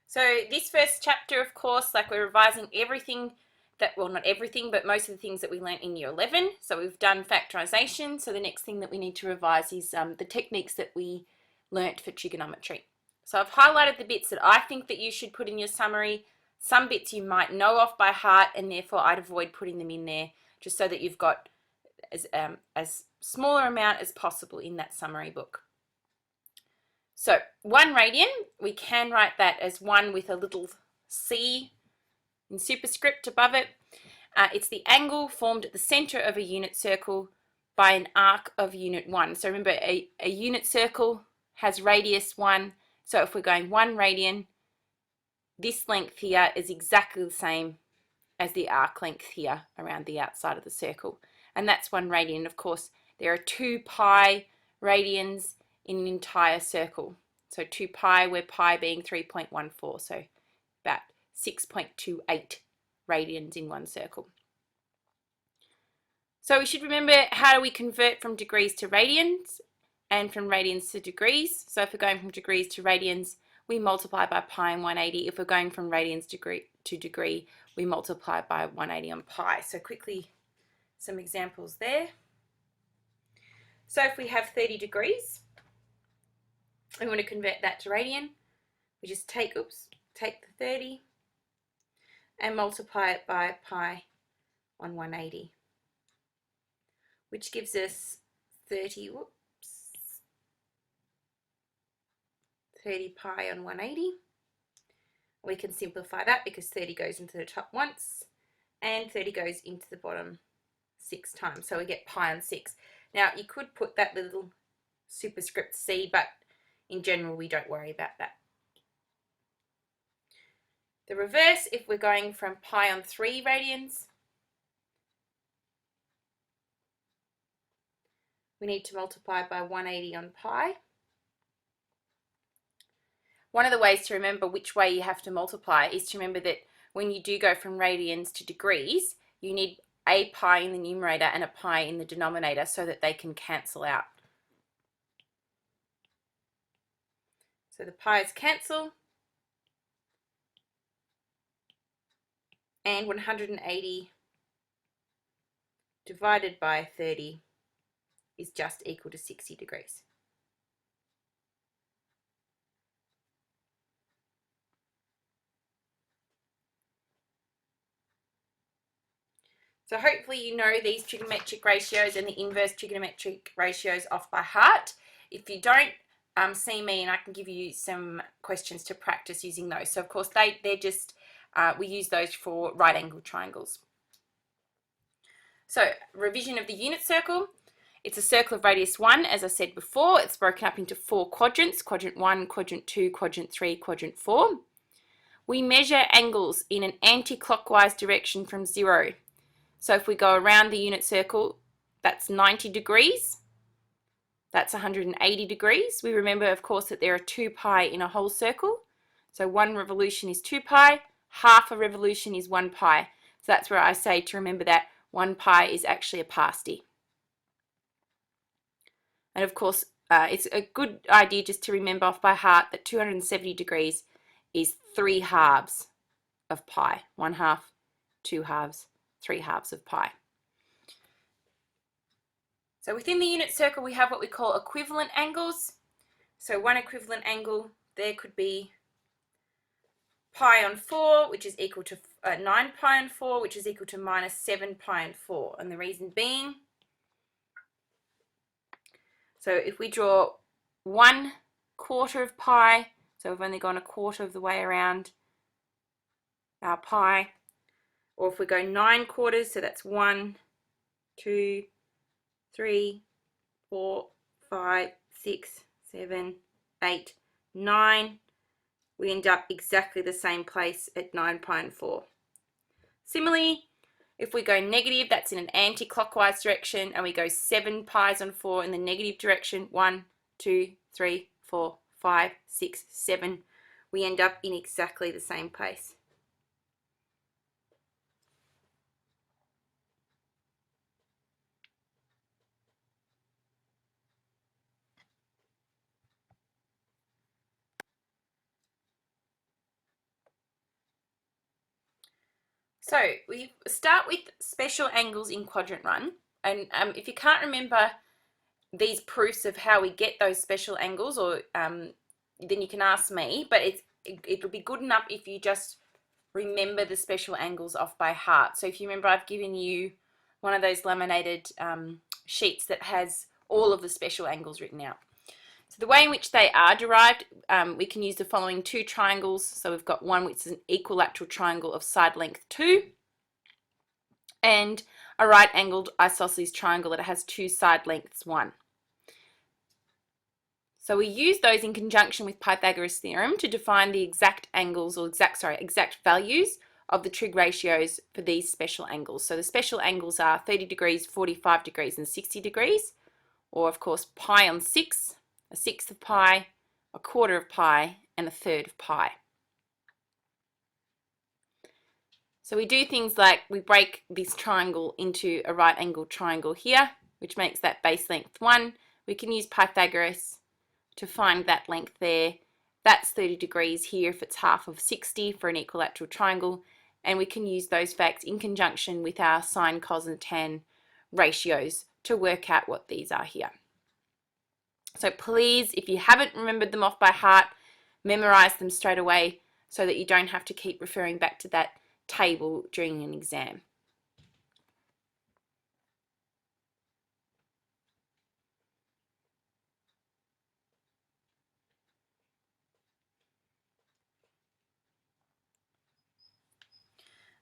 So this first chapter, of course, like we're revising everything that, well, not everything, but most of the things that we learnt in year 11. So we've done factorization. So the next thing that we need to revise is the techniques that we learnt for trigonometry. So I've highlighted the bits that I think that you should put in your summary. Some bits you might know off by heart, and therefore I'd avoid putting them in there, just so that you've got as smaller amount as possible in that summary book. So 1 radian, we can write that as 1 with a little c in superscript above it. It's the angle formed at the center of a unit circle by an arc of unit 1. So remember, a unit circle has radius 1. So if we're going 1 radian, this length here is exactly the same as the arc length here around the outside of the circle. And that's 1 radian. Of course, there are 2 pi radians in an entire circle. So 2 pi, where pi being 3.14, so about 6.28 radians in one circle. So we should remember, how do we convert from degrees to radians and from radians to degrees? So if we're going from degrees to radians, we multiply by pi and 180. If we're going from radians to degree, we multiply by 180 on pi. So quickly, some examples there. So if we have 30 degrees, we want to convert that to radian. We just take the 30 and multiply it by pi on 180, which gives us 30 pi on 180. We can simplify that because 30 goes into the top once and 30 goes into the bottom 6 times. So we get pi on 6. Now you could put that little superscript c, but in general we don't worry about that. The reverse, if we're going from pi on 3 radians, we need to multiply by 180 on pi. One of the ways to remember which way you have to multiply is to remember that when you do go from radians to degrees, you need a pi in the numerator and a pi in the denominator so that they can cancel out. So the pi's cancel, and 180 divided by 30 is just equal to 60 degrees. So hopefully you know these trigonometric ratios and the inverse trigonometric ratios off by heart. If you don't, see me and I can give you some questions to practice using those. So of course they're just, we use those for right angle triangles. So revision of the unit circle. It's a circle of radius 1, as I said before. It's broken up into 4 quadrants, quadrant 1, quadrant 2, quadrant 3, quadrant 4. We measure angles in an anti-clockwise direction from 0. So if we go around the unit circle, that's 90 degrees. That's 180 degrees. We remember, of course, that there are 2 pi in a whole circle. So 1 revolution is 2 pi, half a revolution is 1 pi. So that's where I say to remember that 1 pi is actually a pasty. And of course, it's a good idea just to remember off by heart that 270 degrees is 3 halves of pi. 1 half, 2 halves, 3 halves of pi. So within the unit circle we have what we call equivalent angles. So one equivalent angle there could be pi on 4, which is equal to 9 pi on 4, which is equal to minus 7 pi on 4. And the reason being, so if we draw 1/4 of pi, so we've only gone 1/4 of the way around our pi, or if we go 9/4, so that's 1, 2, 3, 4, 5, 6, 7, 8, 9, we end up exactly the same place at 9 pi and 4. Similarly, if we go negative, that's in an anti-clockwise direction, and we go 7 pi's on 4 in the negative direction, 1, 2, 3, 4, 5, 6, 7, we end up in exactly the same place. So we start with special angles in quadrant 1, and if you can't remember these proofs of how we get those special angles, or then you can ask me, but it'll be good enough if you just remember the special angles off by heart. So if you remember, I've given you one of those laminated sheets that has all of the special angles written out. So the way in which they are derived, we can use the following two triangles. So we've got one which is an equilateral triangle of side length 2, and a right angled isosceles triangle that has two side lengths 1. So we use those in conjunction with Pythagoras' theorem to define the exact angles, or exact values of the trig ratios for these special angles. So the special angles are 30 degrees, 45 degrees, and 60 degrees, or of course pi on 6, a sixth of pi, a quarter of pi, and a third of pi. So we do things like we break this triangle into a right angled triangle here, which makes that base length 1. We can use Pythagoras to find that length there. That's 30 degrees here if it's half of 60 for an equilateral triangle, and we can use those facts in conjunction with our sine, cos, and tan ratios to work out what these are here. So please, if you haven't remembered them off by heart, memorize them straight away so that you don't have to keep referring back to that table during an exam.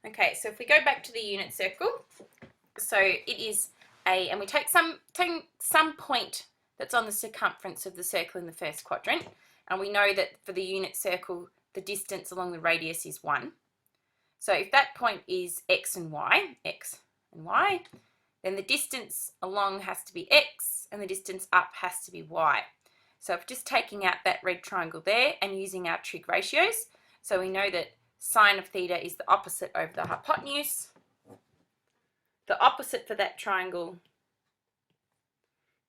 Okay, so if we go back to the unit circle, so it is and we take some point that's on the circumference of the circle in the first quadrant, and we know that for the unit circle, the distance along the radius is 1. So if that point is x and y, then the distance along has to be x, and the distance up has to be y. So if just taking out that red triangle there and using our trig ratios, so we know that sine of theta is the opposite over the hypotenuse. The opposite for that triangle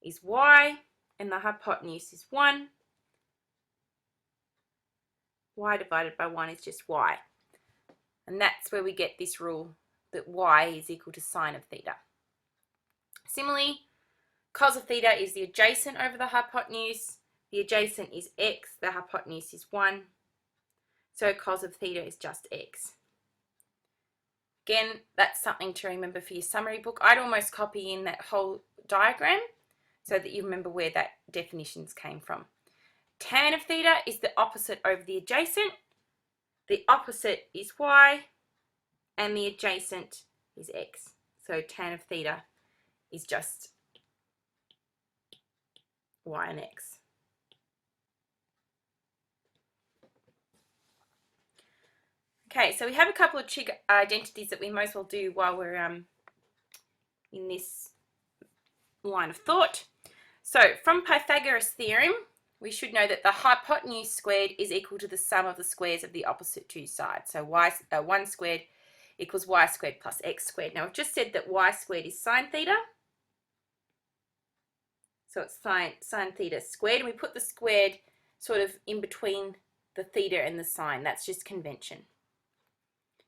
is y, and the hypotenuse is 1. Y divided by 1 is just y. And that's where we get this rule that y is equal to sine of theta. Similarly, cos of theta is the adjacent over the hypotenuse. The adjacent is x, the hypotenuse is 1. So cos of theta is just x. Again, that's something to remember for your summary book. I'd almost copy in that whole diagram so that you remember where that definitions came from. Tan of theta is the opposite over the adjacent. The opposite is y, and the adjacent is x. So tan of theta is just y and x. Okay, so we have a couple of trig identities that we might as well do while we're in this line of thought. So from Pythagoras' theorem, we should know that the hypotenuse squared is equal to the sum of the squares of the opposite two sides. So 1 squared equals y squared plus x squared. Now, we've just said that y squared is sine theta. So it's sine theta squared, and we put the squared sort of in between the theta and the sine. That's just convention.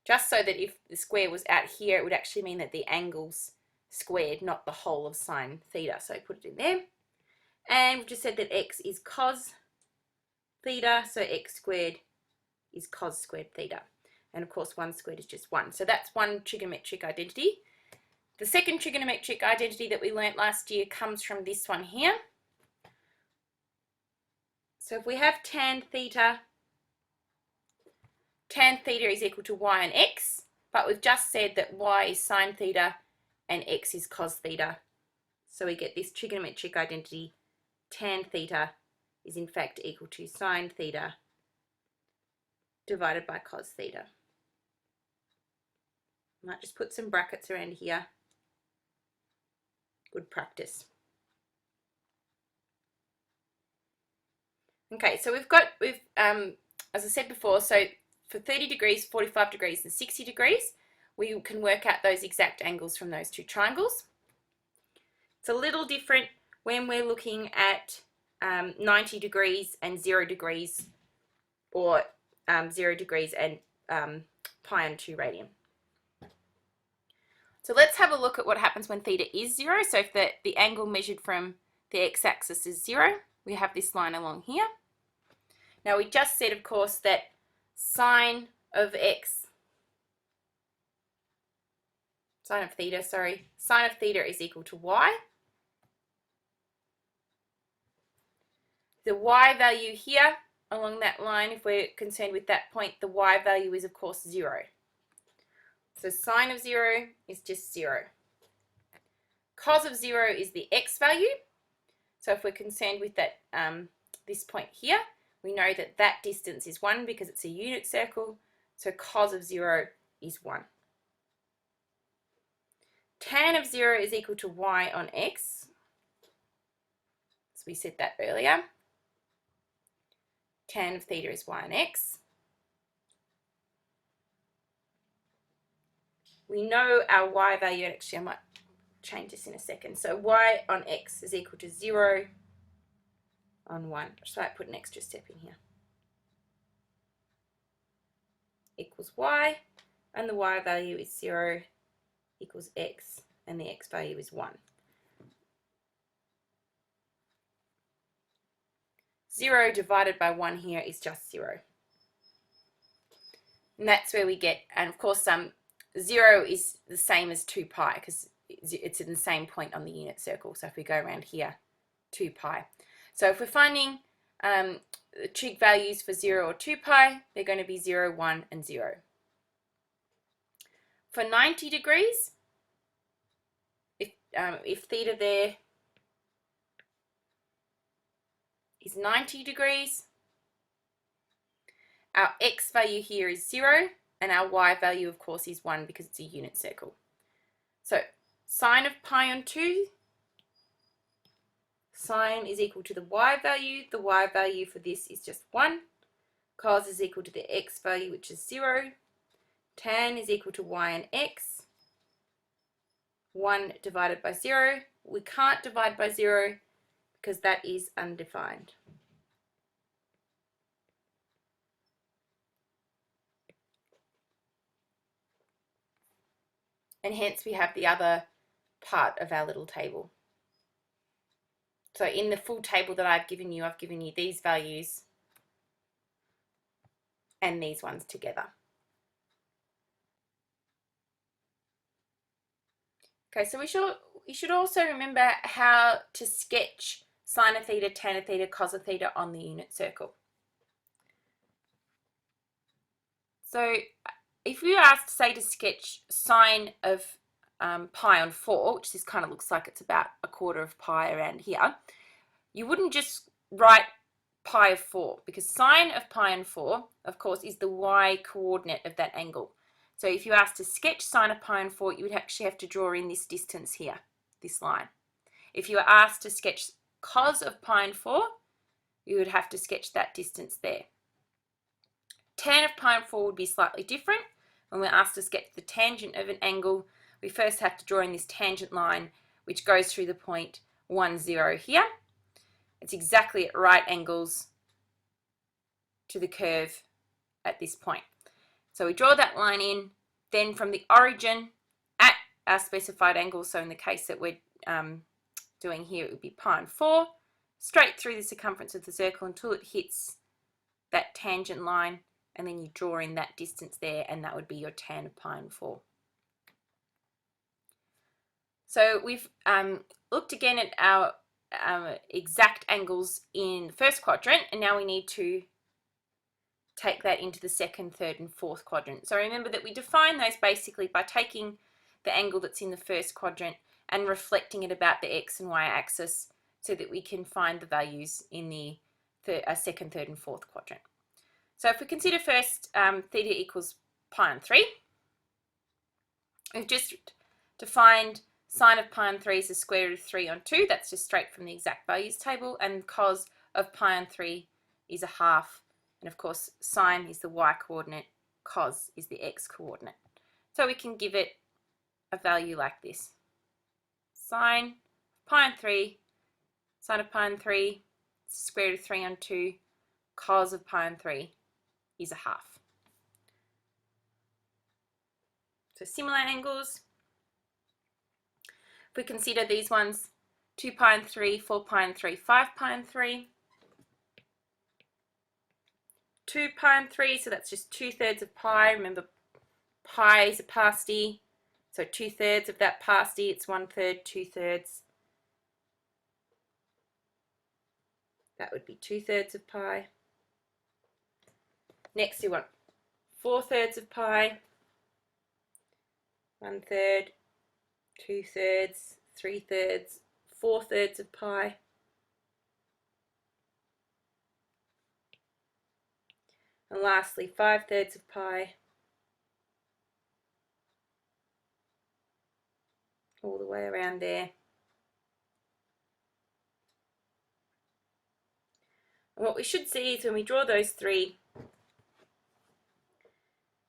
Just so that if the square was out here, it would actually mean that the angle's squared, not the whole of sine theta. So I put it in there. And we've just said that x is cos theta, so x squared is cos squared theta. And of course, 1 squared is just 1. So that's one trigonometric identity. The second trigonometric identity that we learnt last year comes from this one here. So if we have tan theta is equal to y and x, but we've just said that y is sine theta and x is cos theta. So we get this trigonometric identity, tan theta is in fact equal to sine theta divided by cos theta. Might just put some brackets around here. Good practice. Okay, so we've as I said before, so for 30 degrees, 45 degrees, and 60 degrees, we can work out those exact angles from those two triangles. It's a little different when we're looking at 90 degrees and 0 degrees, or 0 degrees and pi and 2 radian. So let's have a look at what happens when theta is 0. So if the angle measured from the x-axis is 0, we have this line along here. Now we just said, of course, that sine of theta is equal to y. The y value here along that line, if we're concerned with that point, the y value is, of course, 0. So sine of 0 is just 0. Cos of 0 is the x value. So if we're concerned with that this point here, we know that that distance is 1 because it's a unit circle. So cos of 0 is 1. Tan of 0 is equal to y on x. So we said that earlier. Tan of theta is y on x. We know our y value, actually I might change this in a second. So y on x is equal to 0 on 1. So I put an extra step in here. Equals y, and the y value is 0 equals x, and the x value is 1. 0 divided by 1 here is just 0. And that's where we get, and of course 0 is the same as 2 pi because it's in the same point on the unit circle. So if we go around here, 2 pi. So if we're finding the trig values for 0 or 2 pi, they're going to be 0, 1, and 0. For 90 degrees, if theta there is 90 degrees, our x value here is 0, and our y value, of course, is 1 because it's a unit circle. So sine of pi on 2, sine is equal to the y value. The y value for this is just 1. Cos is equal to the x value, which is 0. Tan is equal to y and x. 1 divided by 0. We can't divide by 0 because that is undefined. And hence we have the other part of our little table. So in the full table that I've given you these values and these ones together. Okay, so we should also remember how to sketch sine of theta, tan of theta, cos of theta on the unit circle. So if you were asked, say, to sketch sine of pi on 4, which this kind of looks like it's about a quarter of pi around here, you wouldn't just write pi of 4 because sine of pi on 4, of course, is the y coordinate of that angle. So if you asked to sketch sine of pi on 4, you would actually have to draw in this distance here, this line. If you were asked to sketch cos of pi on 4, you would have to sketch that distance there. Tan of pi on 4 would be slightly different. When we're asked to sketch the tangent of an angle, we first have to draw in this tangent line, which goes through the point 1, 0 here. It's exactly at right angles to the curve at this point. So we draw that line in, then from the origin at our specified angle, so in the case that we're doing here, it would be pi on 4, straight through the circumference of the circle until it hits that tangent line, and then you draw in that distance there, and that would be your tan of pi on 4. So we've looked again at our exact angles in the first quadrant, and now we need to take that into the second, third, and fourth quadrant. So remember that we define those basically by taking the angle that's in the first quadrant and reflecting it about the x and y axis so that we can find the values in the second, third, and fourth quadrant. So if we consider first theta equals pi on 3, we've just defined sine of pi on 3 is the square root of 3 on 2. That's just straight from the exact values table. And cos of pi on 3 is a half. And of course, sine is the y coordinate, cos is the x coordinate. So we can give it a value like this. Sine pi on 3, sine of pi on 3, square root of 3 on 2, cos of pi on 3 is a half. So similar angles, we consider these ones, 2 pi and 3, 4 pi and 3, 5 pi and 3, 2 pi and 3, so that's just 2/3 of pi. Remember, pi is a pasty, so 2/3 of that pasty, it's 1/3, 2/3. That would be 2/3 of pi. Next, you want 4/3 of pi, 1/3, 2/3, 3/3, 4/3 of pi. And lastly, 5/3 of pi, all the way around there. And what we should see is when we draw those three,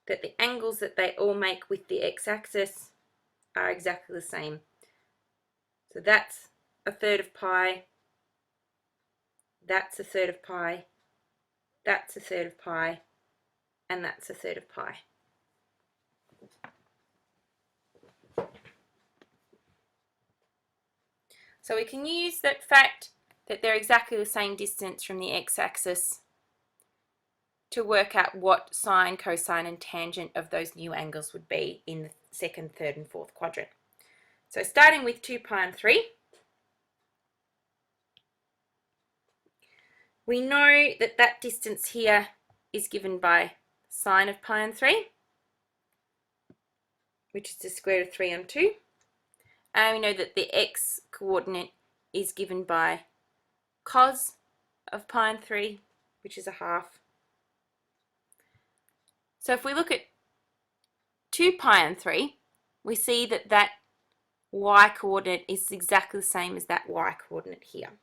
that the angles that they all make with the x-axis are exactly the same. So that's 1/3 of pi, that's 1/3 of pi, that's 1/3 of pi, and that's 1/3 of pi. So we can use that fact that they're exactly the same distance from the x-axis to work out what sine, cosine, and tangent of those new angles would be in the second, third, and fourth quadrant. So starting with 2 pi and 3, we know that that distance here is given by sine of pi and 3, which is the square root of 3 on 2. And we know that the x coordinate is given by cos of pi and 3, which is a half. So if we look at 2 pi and 3, we see that that y coordinate is exactly the same as that y coordinate here.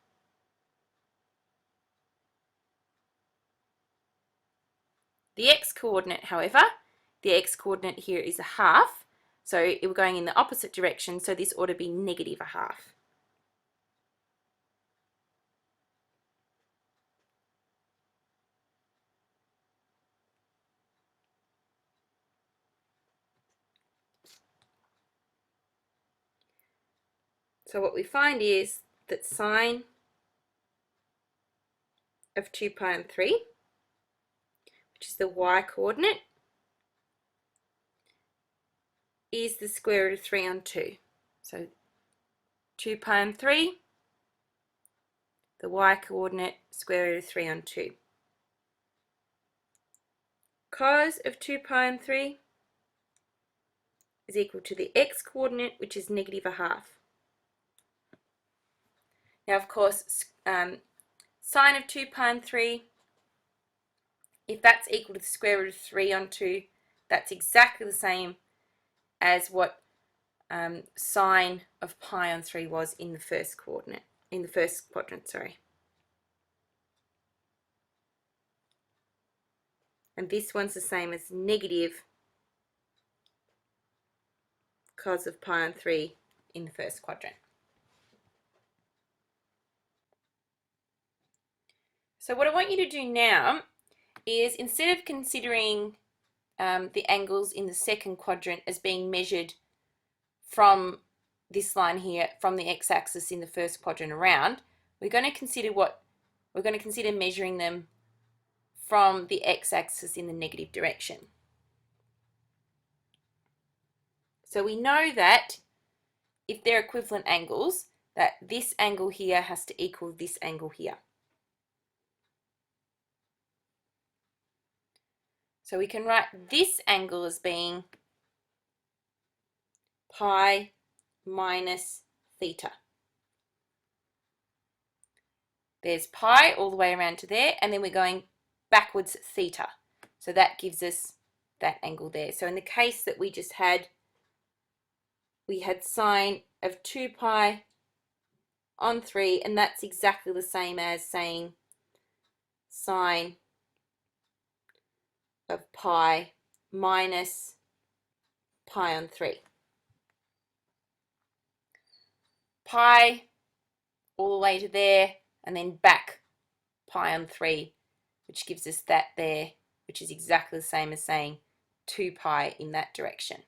The x coordinate, however, the x coordinate here is a half, so we're going in the opposite direction, so this ought to be negative a half. So what we find is that sine of 2 pi and 3, which is the y coordinate, is the square root of 3 on 2. So 2 pi and 3, the y coordinate, square root of 3 on 2. Cos of 2 pi and 3 is equal to the x coordinate, which is negative a half. Now, of course, sine of 2 pi and 3, if that's equal to the square root of 3 on 2, that's exactly the same as what sine of pi on 3 was in the first quadrant, sorry. And this one's the same as negative cos of pi on 3 in the first quadrant. So what I want you to do now is, instead of considering the angles in the second quadrant as being measured from this line here, from the x-axis in the first quadrant around, we're going to consider measuring them from the x-axis in the negative direction. So we know that if they're equivalent angles, that this angle here has to equal this angle here. So we can write this angle as being pi minus theta. There's pi all the way around to there, and then we're going backwards theta. So that gives us that angle there. So in the case that we just had, we had sine of 2 pi on 3, and that's exactly the same as saying sine of pi minus pi on 3. Pi all the way to there, and then back pi on 3, which gives us that there, which is exactly the same as saying 2 pi in that direction.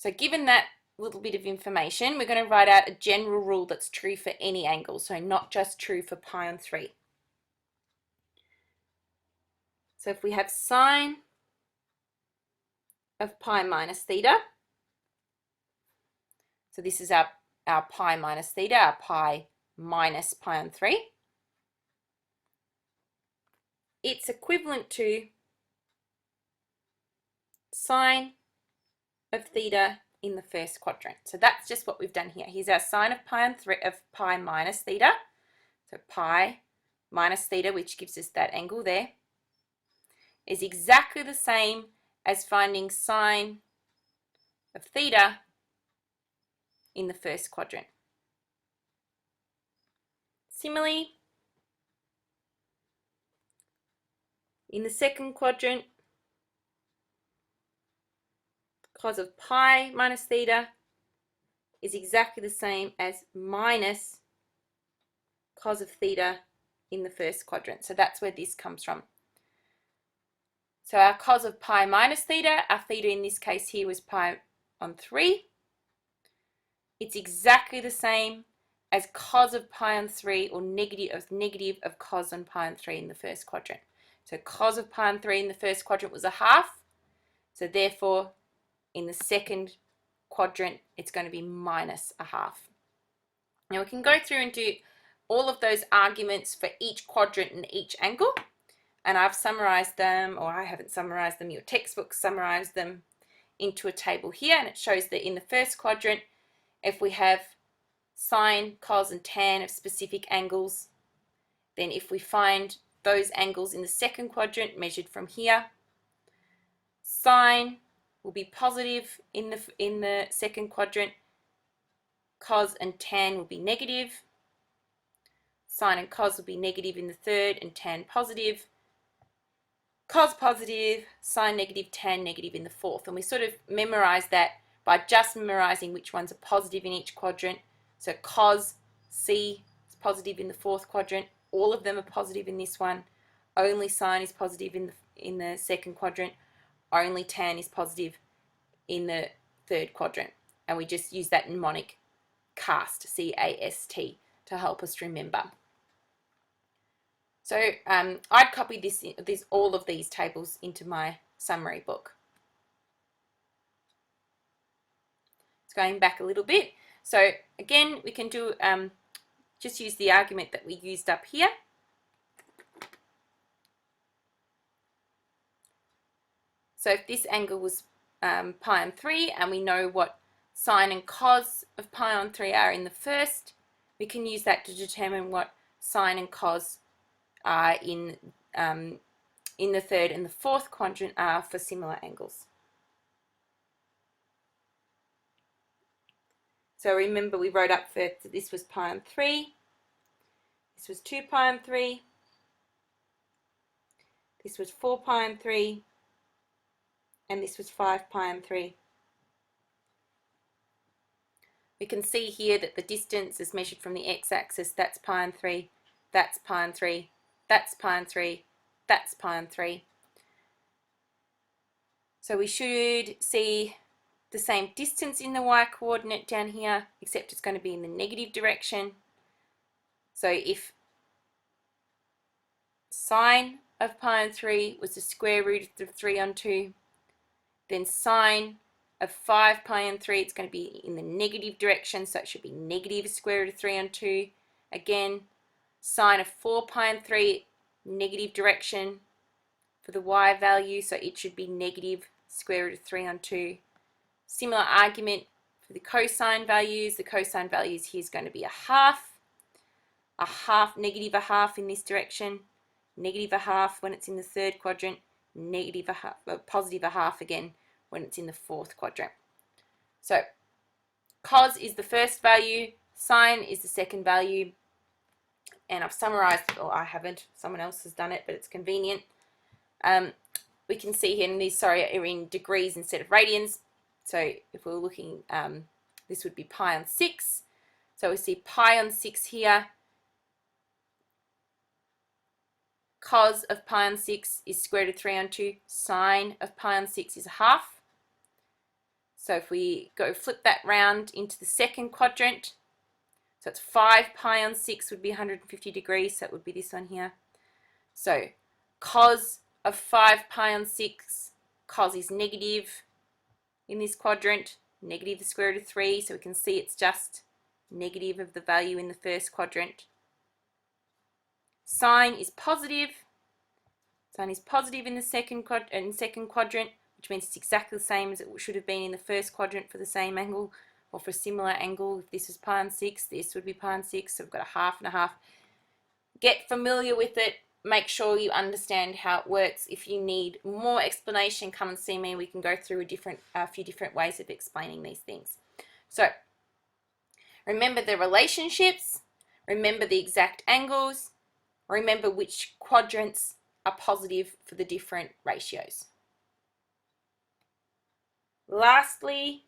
So given that little bit of information. We're going to write out a general rule that's true for any angle, so not just true for pi on 3. So if we have sine of pi minus theta, so this is our pi minus theta, our pi minus pi on 3, it's equivalent to sine of theta in the first quadrant. So that's just what we've done here. Here's our sine of pi on 3 of pi minus theta. So pi minus theta, which gives us that angle there, is exactly the same as finding sine of theta in the first quadrant. Similarly, in the second quadrant, cos of pi minus theta is exactly the same as minus cos of theta in the first quadrant. So that's where this comes from. So our cos of pi minus theta, our theta in this case here was pi on 3. It's exactly the same as cos of pi on 3, or negative of cos on pi on 3 in the first quadrant. So cos of pi on 3 in the first quadrant was a half. So therefore, in the second quadrant, it's going to be minus a half. Now we can go through and do all of those arguments for each quadrant and each angle. And I've summarized them, or I haven't summarized them, your textbook summarized them into a table here. And it shows that in the first quadrant, if we have sine, cos, and tan of specific angles, then if we find those angles in the second quadrant measured from here, sine will be positive in the second quadrant, cos and tan will be negative, sine and cos will be negative in the third, and tan positive, cos positive, sine negative, tan negative in the fourth. And we sort of memorize that by just memorizing which ones are positive in each quadrant. So cos C is positive in the fourth quadrant, all of them are positive in this one, only sine is positive in the second quadrant, only tan is positive in the third quadrant. And we just use that mnemonic CAST, C-A-S-T, to help us remember. So I'd copy all of these tables into my summary book. It's going back a little bit. So again, we can do just use the argument that we used up here. So if this angle was pi on 3, and we know what sine and cos of pi on 3 are in the first, we can use that to determine what sine and cos are in the third and the fourth quadrant are for similar angles. So remember, we wrote up first that this was pi on 3, this was 2 pi on 3, this was 4 pi on 3, and this was 5 pi on 3. We can see here that the distance is measured from the x-axis. That's pi on 3, that's pi on 3, that's pi on 3, that's pi on 3. So we should see the same distance in the y-coordinate down here, except it's going to be in the negative direction. So if sine of pi on 3 was the square root of 3 on 2, then sine of 5 pi on 3, it's going to be in the negative direction, so it should be negative square root of 3 on 2. Again, sine of 4 pi on 3, negative direction for the y value, so it should be negative square root of 3 on 2. Similar argument for the cosine values. The cosine values here is going to be a half, negative a half in this direction, negative a half when it's in the third quadrant, negative a half, positive a half again when it's in the fourth quadrant. So cos is the first value, sine is the second value, and I've summarized, or I haven't, someone else has done it, but it's convenient. We can see here, and these, are in degrees instead of radians. So if we were looking, this would be pi on 6. So we see pi on 6 here. Cos of pi on 6 is square root of 3 on 2. Sine of pi on 6 is a half. So if we go flip that round into the second quadrant, so it's 5 pi on 6 would be 150 degrees, so it would be this one here. So cos of 5 pi on 6, cos is negative in this quadrant, negative the square root of 3, so we can see it's just negative of the value in the first quadrant. Sine is positive. Sine is positive in the second quadrant, which means it's exactly the same as it should have been in the first quadrant for the same angle or for a similar angle. If this is pi on 6, this would be pi on 6, so we've got a half and a half. Get familiar with it. Make sure you understand how it works. If you need more explanation, come and see me. We can go through a few different ways of explaining these things. So remember the relationships, remember the exact angles, remember which quadrants are positive for the different ratios. Lastly,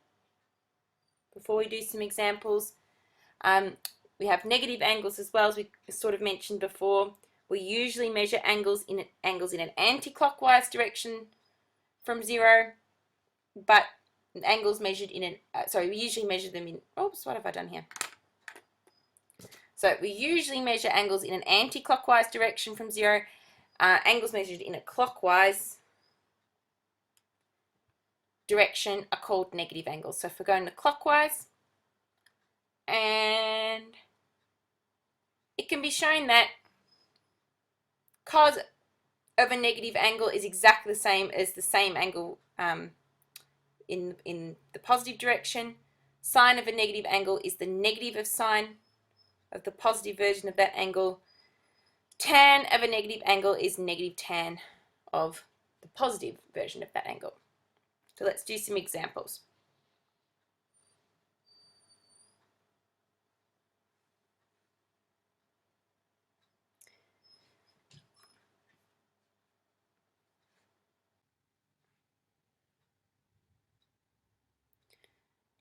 before we do some examples, we have negative angles as well, as we sort of mentioned before. We usually measure angles in an anti-clockwise direction from 0, but angles measured in an, we usually measure them in, oops, what have I done here? So we usually measure angles in an anti-clockwise direction from 0. Angles measured in a clockwise direction are called negative angles. So if we're going to clockwise, and it can be shown that cos of a negative angle is exactly the same as the same angle in the positive direction. Sine of a negative angle is the negative of sine of the positive version of that angle. Tan of a negative angle is negative tan of the positive version of that angle. So let's do some examples.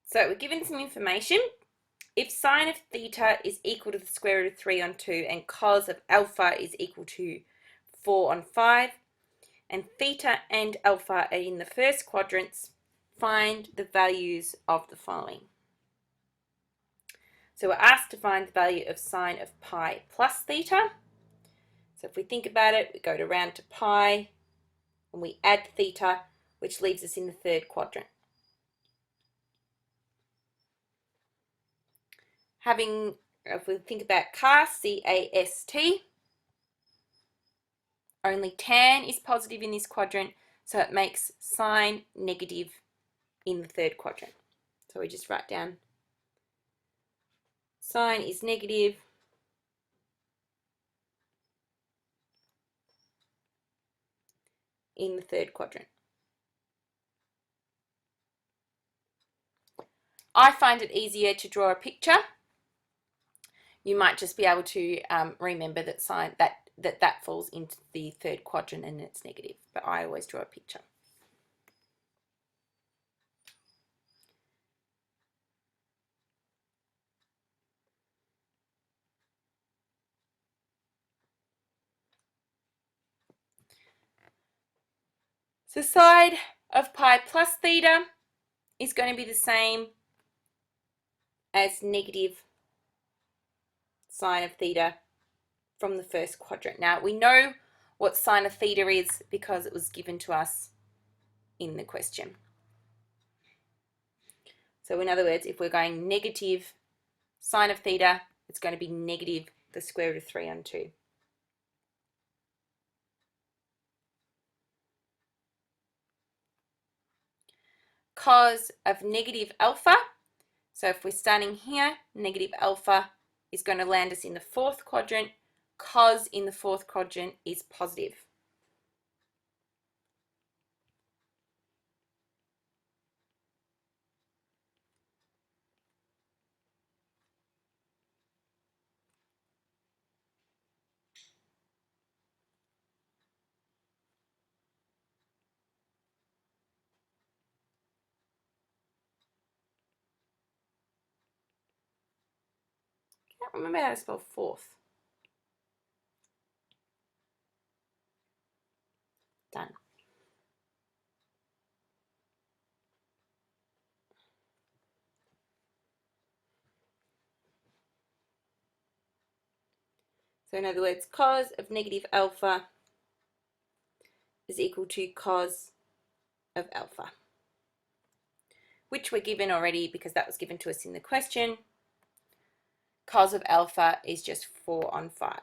So we're given some information. If sine of theta is equal to the square root of 3 on 2 and cos of alpha is equal to 4 on 5, and theta and alpha are in the first quadrants, find the values of the following. So we're asked to find the value of sine of pi plus theta. So if we think about it, we go to round to pi and we add theta, which leaves us in the third quadrant. If we think about cast, C-A-S-T, only tan is positive in this quadrant, so it makes sine negative in the third quadrant. So we just write down sine is negative in the third quadrant. I find it easier to draw a picture. You might just be able to remember that sine that falls into the third quadrant and it's negative, but I always draw a picture. So side of pi plus theta is going to be the same as negative sine of theta from the first quadrant. Now we know what sine of theta is because it was given to us in the question. So in other words, if we're going negative sine of theta, it's going to be negative the square root of 3 on 2. Cos of negative alpha, so if we're starting here, negative alpha is going to land us in the fourth quadrant. Cos in the fourth quadrant is positive. I can't remember how to spell fourth. Done. So in other words, cos of negative alpha is equal to cos of alpha, which we're given already because that was given to us in the question. Cos of alpha is just 4 on 5.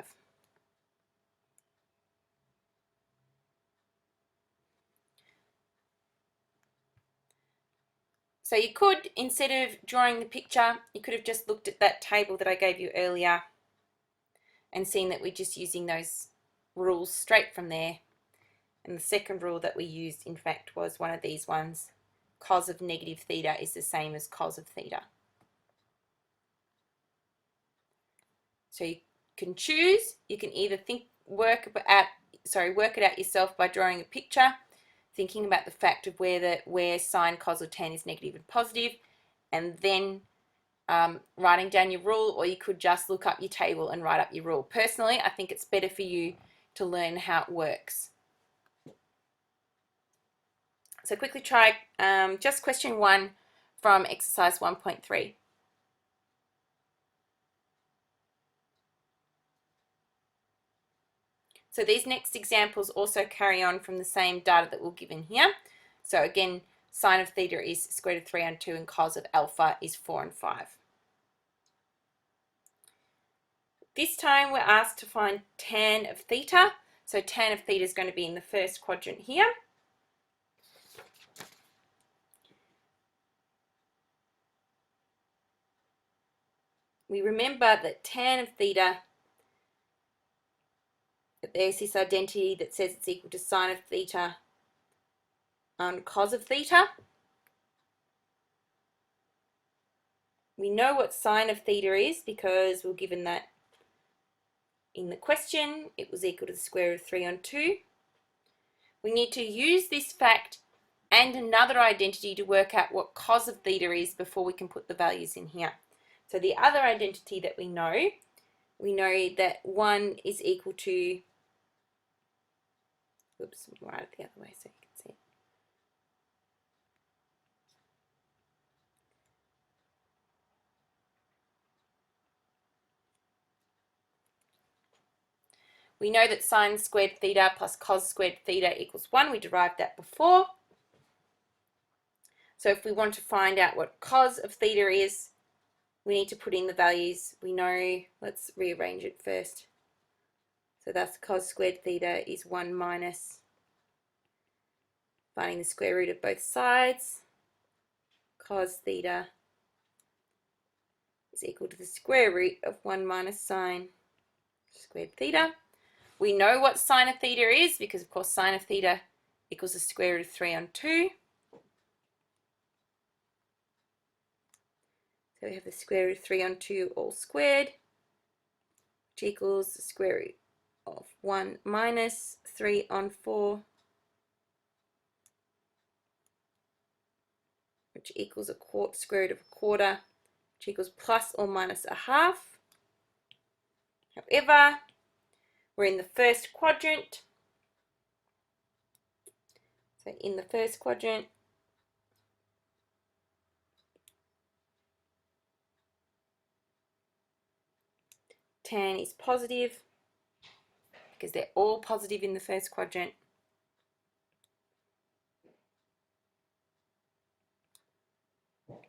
So you could, instead of drawing the picture, you could have just looked at that table that I gave you earlier and seen that we're just using those rules straight from there. And the second rule that we used, in fact, was one of these ones. Cos of negative theta is the same as cos of theta. So you can choose. You can either work it out yourself by drawing a picture, thinking about the fact of where sine, cos, or tan is negative and positive, and then writing down your rule, or you could just look up your table and write up your rule. Personally, I think it's better for you to learn how it works. So quickly try just question 1 from exercise 1.3. So these next examples also carry on from the same data that we're given here. So again, sine of theta is square root of 3 on 2 and cos of alpha is 4 on 5. This time we're asked to find tan of theta. So tan of theta is going to be in the first quadrant here. We remember that tan of theta, that there's this identity that says it's equal to sine of theta on cos of theta. We know what sine of theta is because we're given that in the question. It was equal to the square root of 3 on 2. We need to use this fact and another identity to work out what cos of theta is before we can put the values in here. So the other identity that we know that 1 is equal to, oops, write it the other way so you can see it. We know that sine squared theta plus cos squared theta equals 1. We derived that before. So if we want to find out what cos of theta is, we need to put in the values. We know, let's rearrange it first. So that's cos squared theta is 1 minus, finding the square root of both sides, cos theta is equal to the square root of 1 minus sine squared theta. We know what sine of theta is because, of course, sine of theta equals the square root of 3 on 2. So we have the square root of 3 on 2 all squared, which equals the square root of 1 minus 3 on 4, which equals square root of a quarter, which equals plus or minus a half. However, we're in the first quadrant. So in the first quadrant, tan is positive because they're all positive in the first quadrant.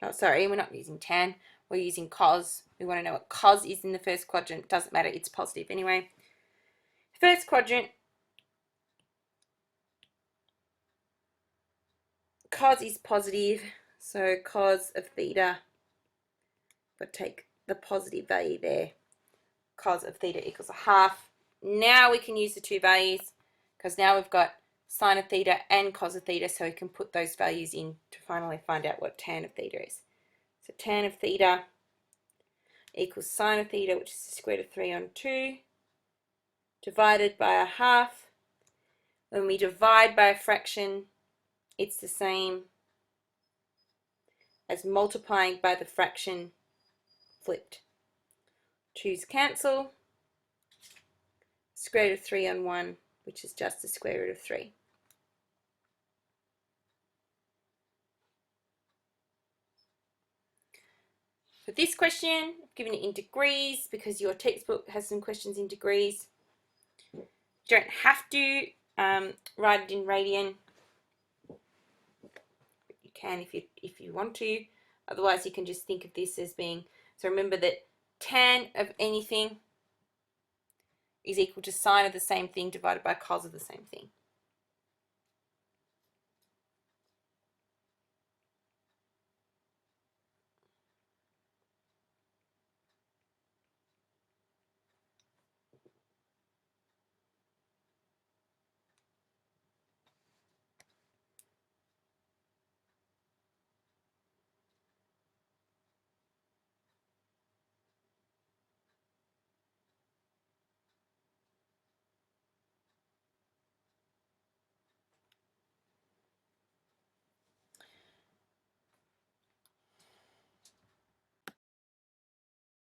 Oh, sorry, we're not using tan. We're using cos. We want to know what cos is in the first quadrant. Doesn't matter, it's positive anyway. First quadrant, cos is positive, so cos of theta, but take the positive value there. Cos of theta equals a half. Now we can use the two values because now we've got sine of theta and cos of theta, so we can put those values in to finally find out what tan of theta is. So tan of theta equals sine of theta, which is the square root of 3 on 2, divided by a half. When we divide by a fraction, it's the same as multiplying by the fraction flipped. 2's cancel. Square root of 3 on 1, which is just the square root of 3. For this question, I've given it in degrees because your textbook has some questions in degrees. You don't have to write it in radian. You can if you want to. Otherwise, you can just think of this as being, so remember that tan of anything is equal to sine of the same thing divided by cos of the same thing.